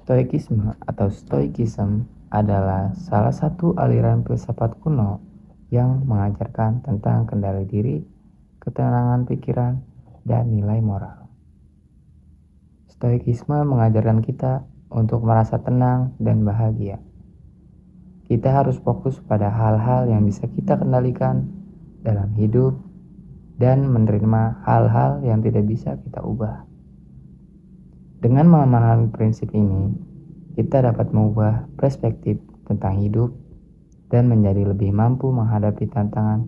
Stoikisme atau Stoicism adalah salah satu aliran filsafat kuno yang mengajarkan tentang kendali diri, ketenangan pikiran, dan nilai moral. Stoikisme mengajarkan kita untuk merasa tenang dan bahagia. Kita harus fokus pada hal-hal yang bisa kita kendalikan dalam hidup dan menerima hal-hal yang tidak bisa kita ubah. Dengan memahami prinsip ini, kita dapat mengubah perspektif tentang hidup dan menjadi lebih mampu menghadapi tantangan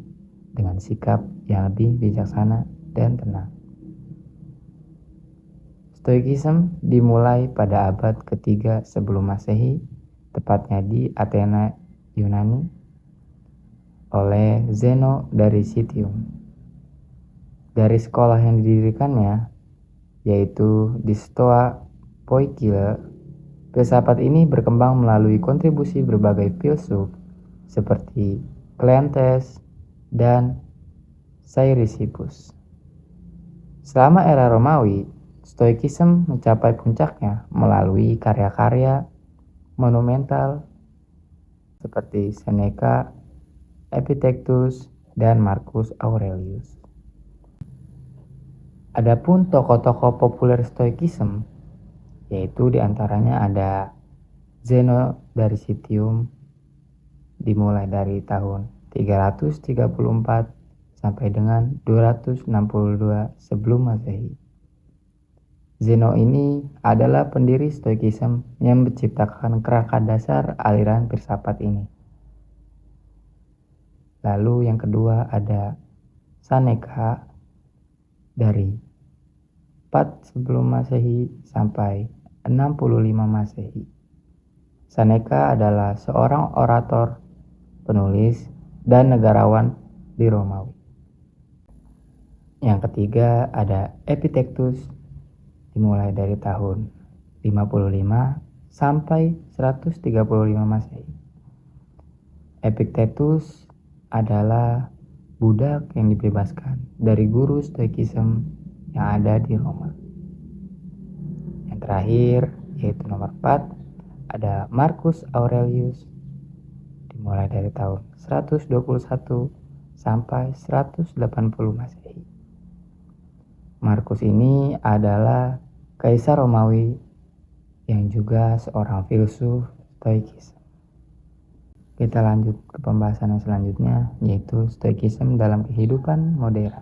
dengan sikap yang lebih bijaksana dan tenang. Stoicism dimulai pada abad ketiga sebelum Masehi, tepatnya di Athena, Yunani, oleh Zeno dari Citium. Dari sekolah yang didirikannya, yaitu di Stoa Poikile, filsafat ini berkembang melalui kontribusi berbagai filsuf seperti Cleanthes dan Chrysippus. Selama era Romawi, Stoicism mencapai puncaknya melalui karya-karya monumental seperti Seneca, Epictetus, dan Marcus Aurelius. Adapun tokoh-tokoh populer Stoicism, yaitu diantaranya ada Zeno dari Citium, dimulai dari tahun 334 sampai dengan 262 sebelum Masehi. Zeno ini adalah pendiri Stoicism yang menciptakan kerangka dasar aliran filsafat ini. Lalu yang kedua ada Seneca dari 4 sebelum Masehi sampai 65 Masehi. Seneca adalah seorang orator, penulis, dan negarawan di Romawi. Yang ketiga ada Epictetus, dimulai dari tahun 55 sampai 135 Masehi. Epictetus adalah budak yang dibebaskan dari guru Stoicism yang ada di Roma. Yang terakhir yaitu nomor 4 ada Marcus Aurelius, dimulai dari tahun 121 sampai 180 Masehi. Marcus ini adalah kaisar Romawi yang juga seorang filsuf Stoicism. Kita lanjut ke pembahasan yang selanjutnya, yaitu Stoicism dalam kehidupan modern.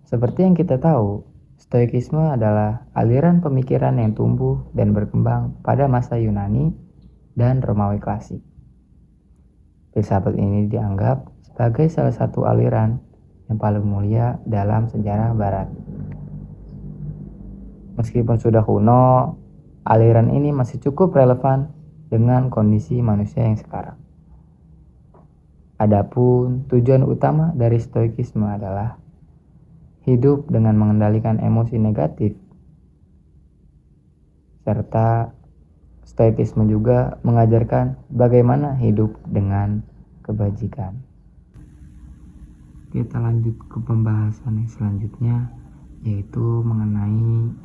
Seperti yang kita tahu, Stoicisme adalah aliran pemikiran yang tumbuh dan berkembang pada masa Yunani dan Romawi klasik. Filsafat ini dianggap sebagai salah satu aliran yang paling mulia dalam sejarah Barat. Meskipun sudah kuno, aliran ini masih cukup relevan dengan kondisi manusia yang sekarang. Adapun tujuan utama dari Stoicisme adalah hidup dengan mengendalikan emosi negatif, serta Stoicisme juga mengajarkan bagaimana hidup dengan kebajikan. Kita lanjut ke pembahasan yang selanjutnya, yaitu mengenai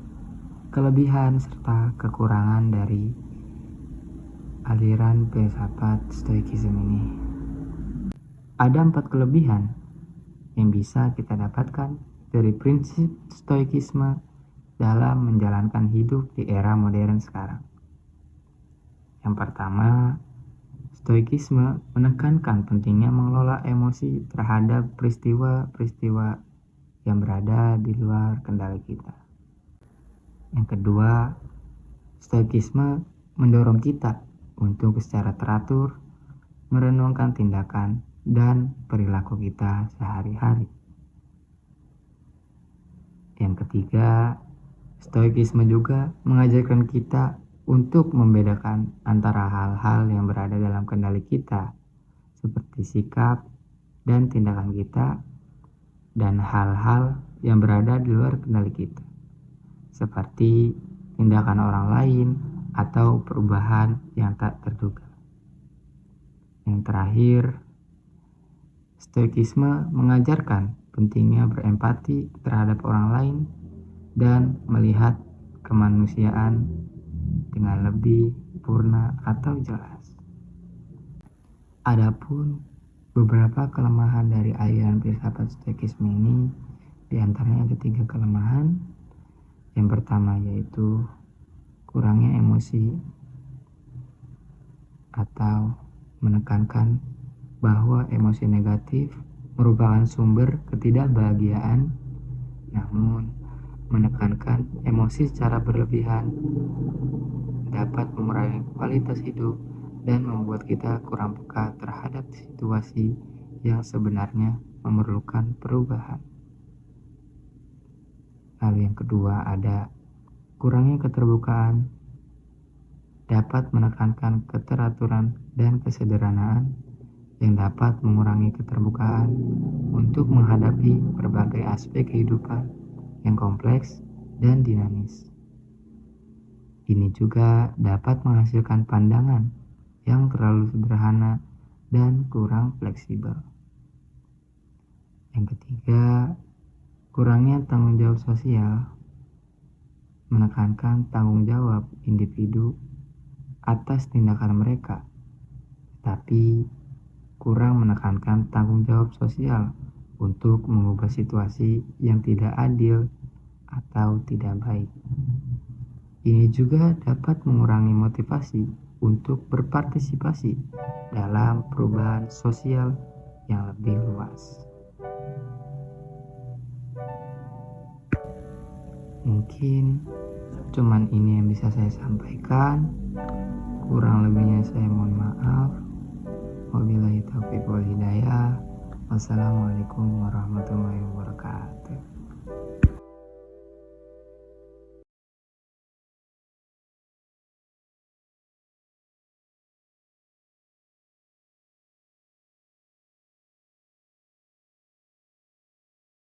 kelebihan serta kekurangan dari aliran filsafat Stoicism ini. Ada 4 kelebihan yang bisa kita dapatkan dari prinsip Stoicisme dalam menjalankan hidup di era modern sekarang. Yang pertama, Stoicisme menekankan pentingnya mengelola emosi terhadap peristiwa-peristiwa yang berada di luar kendali kita. Yang kedua, Stoicisme mendorong kita untuk secara teratur merenungkan tindakan dan perilaku kita sehari-hari. Yang ketiga, Stoicisme juga mengajarkan kita untuk membedakan antara hal-hal yang berada dalam kendali kita, seperti sikap dan tindakan kita, dan hal-hal yang berada di luar kendali kita, seperti tindakan orang lain atau perubahan yang tak terduga. Yang terakhir, Stoicisme mengajarkan pentingnya berempati terhadap orang lain dan melihat kemanusiaan dengan lebih purna atau jelas. Adapun beberapa kelemahan dari aliran filsafat stoikisme ini, diantaranya ada 3 kelemahan. Yang pertama yaitu kurangnya emosi atau menekankan bahwa emosi negatif merupakan sumber ketidakbahagiaan, namun menekankan emosi secara berlebihan dapat mengurangi kualitas hidup dan membuat kita kurang peka terhadap situasi yang sebenarnya memerlukan perubahan. Lalu yang kedua ada kurangnya keterbukaan, dapat menekankan keteraturan dan kesederhanaan yang dapat mengurangi keterbukaan untuk menghadapi berbagai aspek kehidupan yang kompleks dan dinamis. Ini juga dapat menghasilkan pandangan yang terlalu sederhana dan kurang fleksibel. Yang ketiga, kurangnya tanggung jawab sosial, menekankan tanggung jawab individu atas tindakan mereka, tapi kurang menekankan tanggung jawab sosial untuk mengubah situasi yang tidak adil atau tidak baik. Ini juga dapat mengurangi motivasi untuk berpartisipasi dalam perubahan sosial yang lebih luas. Mungkin cuman ini yang bisa saya sampaikan. Kurang lebihnya saya mohon maaf. Wabillahi taufiq wal hidayah. Wassalamualaikum warahmatullahi wabarakatuh.